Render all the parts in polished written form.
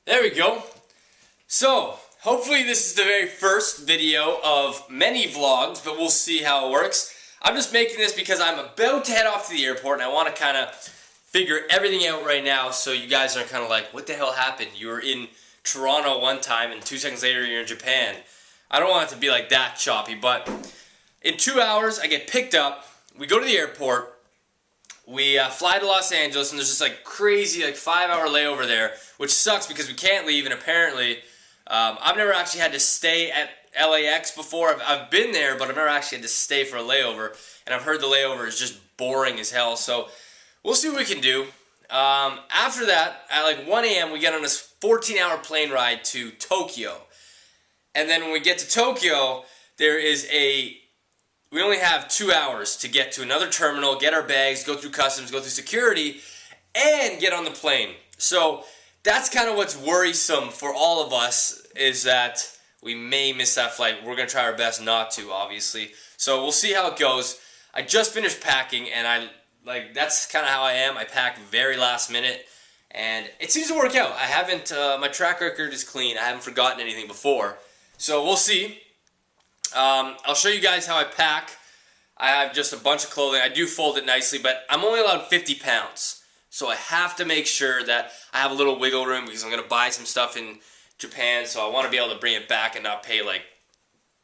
There we go. So, hopefully this is the very first video of many vlogs, but we'll see how it works. I'm just making this because I'm about to head off to the airport and I want to kind of figure everything out right now so you guys are kind of like, what the hell happened? You were in Toronto one time and 2 seconds later you're in Japan. I don't want it to be like that choppy, but in 2 hours I get picked up, we go to the airport, we fly to Los Angeles, and there's this like crazy 5-hour layover there, which sucks because we can't leave, and apparently I've never actually had to stay at LAX before. I've been there, but I've never actually had to stay for a layover, and I've heard the layover is just boring as hell, so we'll see what we can do. After that, at like 1 a.m. we get on this 14-hour plane ride to Tokyo, and then when we get to Tokyo, we only have 2 hours to get to another terminal, get our bags, go through customs, go through security, and get on the plane. So that's kind of what's worrisome for all of us, is that we may miss that flight. We're going to try our best not to, obviously. So we'll see how it goes. I just finished packing, and that's kind of how I am. I pack very last minute, and it seems to work out. I haven't, my track record is clean. I haven't forgotten anything before. So we'll see. I'll show you guys how I pack. I have just a bunch of clothing. I do fold it nicely, but I'm only allowed 50 pounds. So I have to make sure that I have a little wiggle room because I'm going to buy some stuff in Japan. So I want to be able to bring it back and not pay like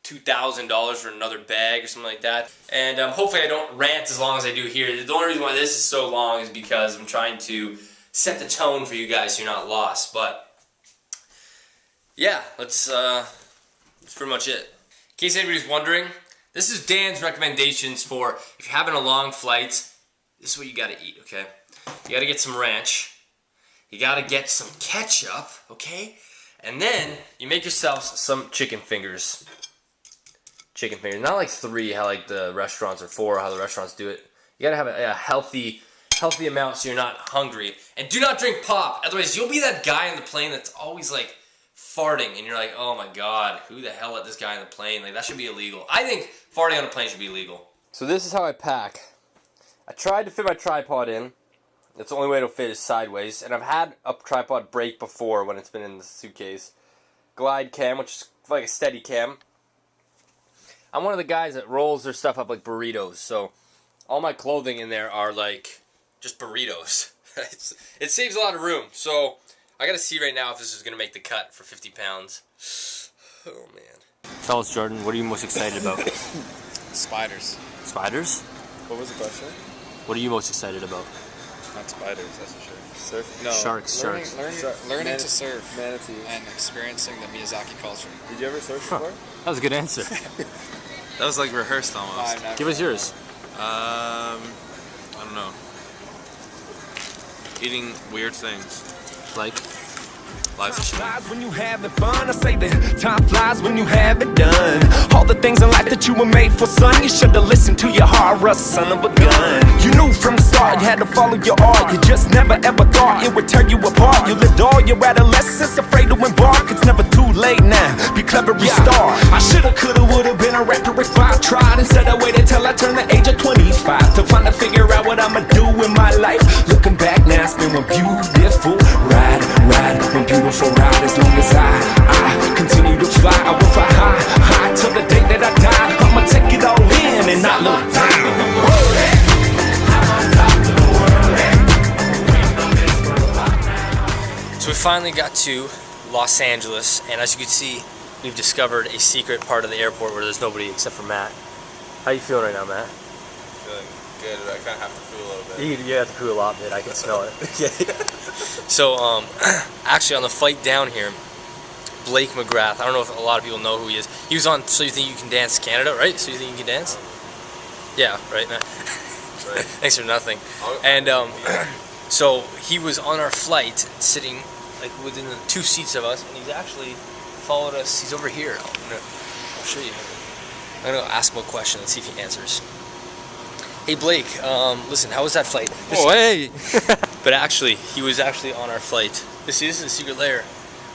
$2,000 for another bag or something like that. And hopefully I don't rant as long as I do here. The only reason why this is so long is because I'm trying to set the tone for you guys so you're not lost. But yeah, that's pretty much it. In case anybody's wondering, this is Dan's recommendations for if you're having a long flight. This is what you gotta eat, okay? You gotta get some ranch. You gotta get some ketchup, okay? And then you make yourself some chicken fingers. Chicken fingers, not like 3, how like the restaurants, or 4, how the restaurants do it. You gotta have a healthy amount so you're not hungry. And do not drink pop, otherwise you'll be that guy on the plane that's always like farting, and you're like, oh my god, who the hell let this guy on the plane? Like, that should be illegal. I think farting on a plane should be illegal. So this is how I pack. I tried to fit my tripod in. That's the only way it'll fit is sideways. And I've had a tripod break before when it's been in the suitcase. Glide cam, which is like a steady cam. I'm one of the guys that rolls their stuff up like burritos. So all my clothing in there are like just burritos. It saves a lot of room. So I gotta see right now if this is gonna make the cut for 50 pounds. Oh man. Tell us, Jordan, what are you most excited about? Spiders. Spiders? What was the question? What are you most excited about? Not spiders, that's for sure. Surf? No. Sharks. Learning to surf. Manatees. And experiencing the Miyazaki culture. Did you ever surf before? That was a good answer. That was like rehearsed almost. Give us yours. I don't know. Eating weird things. Like? Life is flies when you having fun. I say that time flies when you have it done. All the things in life that you were made for, son. You should've listened to your heart, son of a gun. You knew from the start you had to follow your art. You just never ever thought it would tear you apart. You lived all your adolescence afraid to embark. It's never too late now. Be clever, restart. I shoulda, coulda, woulda been a rapper if I tried. Instead I waited till I turned the age of 25 to finally figure out what I'ma do in my life. Looking back now, it's been one beautiful ride, one beautiful ride. As long as I continue to fly, I will fly high till the day that I die. I'ma take it all in and not look down. So we finally got to Los Angeles, and as you can see, we've discovered a secret part of the airport where there's nobody except for Matt. How you feeling right now, Matt? feeling good, but I kind of have to poo a little bit. You have to poo a lot, man. I can smell it. So, actually on the flight down here, Blake McGrath, I don't know if a lot of people know who he is. He was on So You Think You Can Dance Canada, right? So You Think You Can Dance? Yeah, right, Matt? Right. Thanks for nothing. And so he was on our flight, sitting like within the 2 seats of us, and he's actually followed us. He's over here. I'll show you. I'm gonna ask him a question and see if he answers. Hey Blake, listen, how was that flight? Oh hey! But actually, he was actually on our flight. This is a secret layer.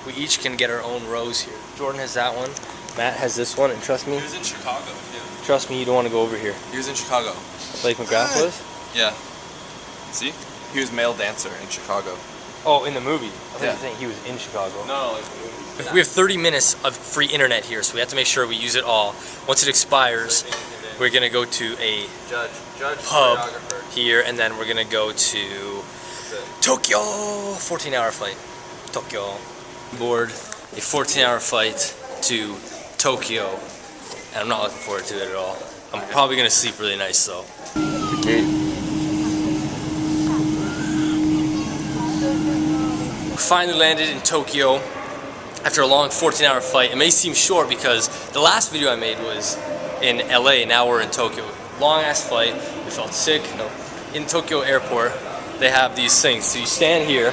We each can get our own rows here. Jordan has that one. Matt has this one, and trust me. He was in Chicago. Yeah. Trust me, you don't want to go over here. He was in Chicago. Blake McGrath was? Yeah. See? He was male dancer in Chicago. Oh, in the movie. I thought you Yeah. were saying he was in Chicago. No, like the movie. We have 30 minutes of free internet here, so we have to make sure we use it all. Once it expires, we're gonna go to a Judge pub choreographer. here, and then we're gonna go to Tokyo. 14-hour flight. Tokyo. Board a 14-hour flight to Tokyo, and I'm not looking forward to it at all. I'm probably gonna sleep really nice though. Finally landed in Tokyo after a long 14-hour flight. It may seem short because the last video I made was in LA, now we're in Tokyo. Long ass flight, we felt sick. In Tokyo airport, they have these things. So you stand here,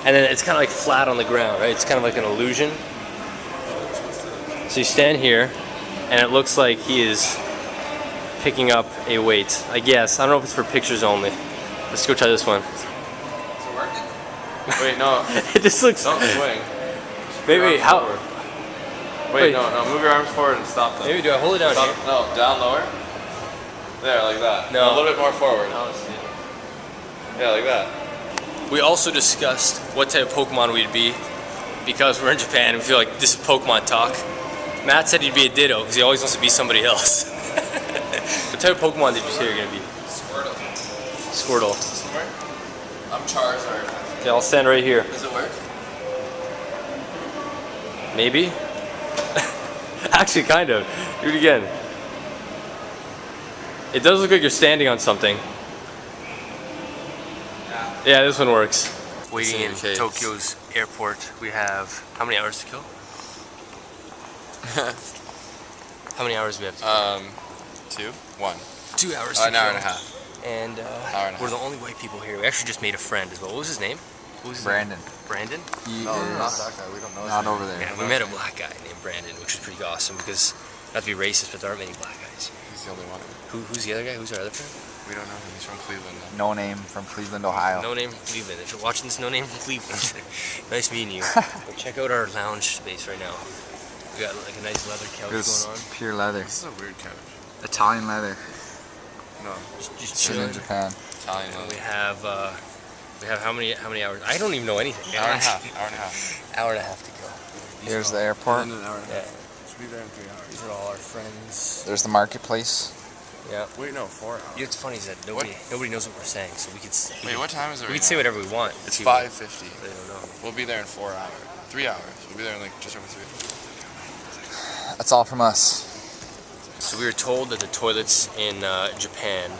and then it's kind of like flat on the ground, right? It's kind of like an illusion. So you stand here, and it looks like he is picking up a weight. I guess. I don't know if it's for pictures only. Let's go try this one. Wait, no. It just looks... Don't swing. Wait, how... Wait, no, move your arms forward and stop them. Maybe do I hold it down here? No, down lower. There, like that. No. A little bit more forward. Yeah, like that. We also discussed what type of Pokemon we'd be because we're in Japan and we feel like this is Pokemon talk. Matt said he'd be a Ditto because he always wants to be somebody else. What type of Pokemon did you say you're going to be? Squirtle. Squirtle. I'm Charizard. Okay, I'll stand right here. Does it work? Maybe? Actually, kind of. Do it again. It does look like you're standing on something. Yeah, this one works. Waiting in Tokyo's airport, we have how many hours to kill? How many hours do we have to kill? 2? 1. 2 hours to An kill. hour and a half. And Hour and a we're half. the only white people here. We actually just made a friend as well. What was his name? Brandon. Brandon? He No, is not that guy. We don't know his not name. over there. Yeah, we met a black guy named Brandon, which was pretty awesome because, not to be racist, but there aren't many black guys. He's the only one. Who's the other guy? Who's our other friend? We don't know him. He's from Cleveland. No name from Cleveland, Ohio. No name from Cleveland. If you're watching this, no name from Cleveland. Nice meeting you. But check out our lounge space right now. We got like a nice leather couch It's going on. pure leather. This is a weird couch. Italian leather. No. Just Made chilling. in Japan. Italian And leather. we have how many hours? I don't even know anything. Hour and a half. Hour and a half. Hour and a half to go. Here's the airport. And an hour and a Yeah. half. Should be there in 3 hours. These are all our friends. There's the marketplace. Yeah. Wait, no, 4 hours. You know, what's funny is that nobody knows what we're saying, so we could Wait, what time is it we right can say now? whatever we want. It's See what- 5:50. They don't know. We'll be there in 4 hours. 3 hours. We'll be there in like just over 3 hours. That's all from us. So we were told that the toilets in Japan,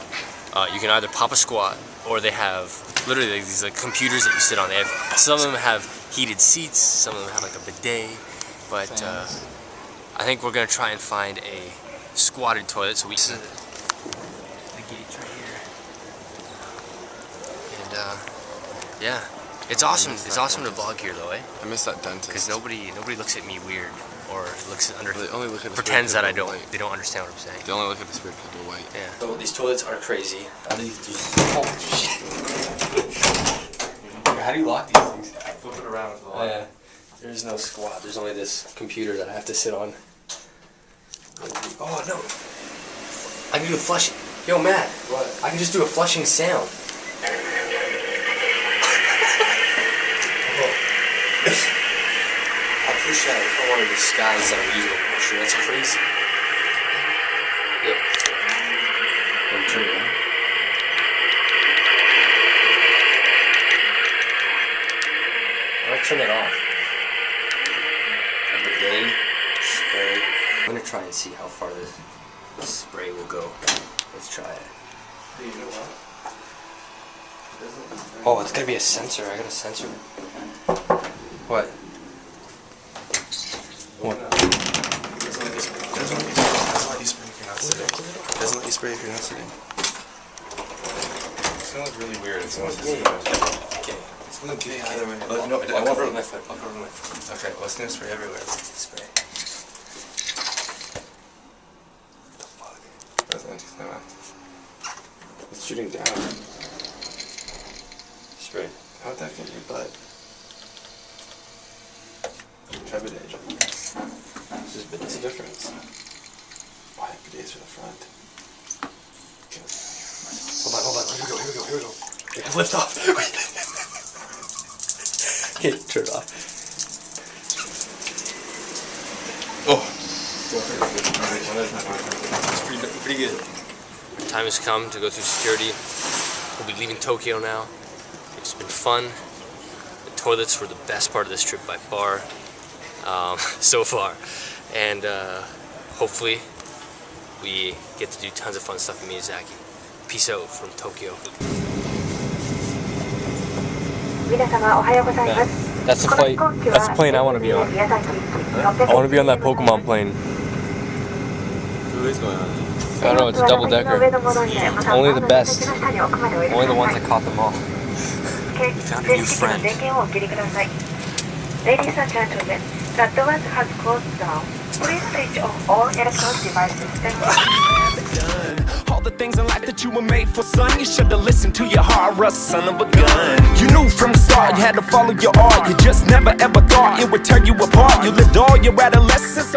you can either pop a squat or they have literally like, these like computers that you sit on. They have some of them have heated seats, some of them have like a bidet, but I think we're gonna try and find a squatted toilet. So we sit the gates right here, and yeah, it's awesome. It's awesome to vlog here though, eh? I miss that dentist. Because nobody looks at me weird or looks under. They only look at us pretends weird that I 'cause don't. we're white. They don't understand what I'm saying. They only look at us weird because we're white. Yeah. So these toilets are crazy. Oh shit! How do you lock these things? Flip it around with the Oh yeah. There's no squat. There's only this computer that I have to sit on. Oh no! I can do a flushing. Yo, Matt. What? I can just do a flushing sound. I push that if I want to disguise that I'm using a pusher. That's crazy. Yeah. Let me turn it on. How do I turn it off? A bidet, spray. I'm gonna try and see how far this spray will go. Let's try it. Hey, you know what? Oh, it's gotta be a sensor. I got a sensor. What? What? Doesn't let you spray if you're not sitting. Doesn't let you spray if you're not sitting. It's gonna look really weird. It's gonna look Okay. It's gonna look either way. No, I'll I'll cover cover it with my foot. I'll cover with my foot. Okay, well, it's gonna spray everywhere. Spray. That's anti-climax. It's shooting down. Spray. How'd that get in your butt? Trepidation. What's the difference? Why bidets for the front? Hold on. Here we go. Lift off. Turn it off. Oh. It's pretty good. Time has come to go through security. We'll be leaving Tokyo now. It's been fun. The toilets were the best part of this trip by far, so far. And hopefully we get to do tons of fun stuff in Miyazaki. Peace out from Tokyo. That's the flight. That's the plane I want to be on. I want to be on that Pokemon plane. Who is going on? I don't know, it's a double-decker. Only the best. Only the ones that caught them all. We found a new friend. Ladies and gentlemen, the doors has closed down. Please switch off all electronic devices. Thank you. All the things in life that you were made for, son. You should've listened to your heart, Russ, son of a gun. You knew from the start you had to follow your art. You just never ever thought it would tear you apart. You lived all your adolescence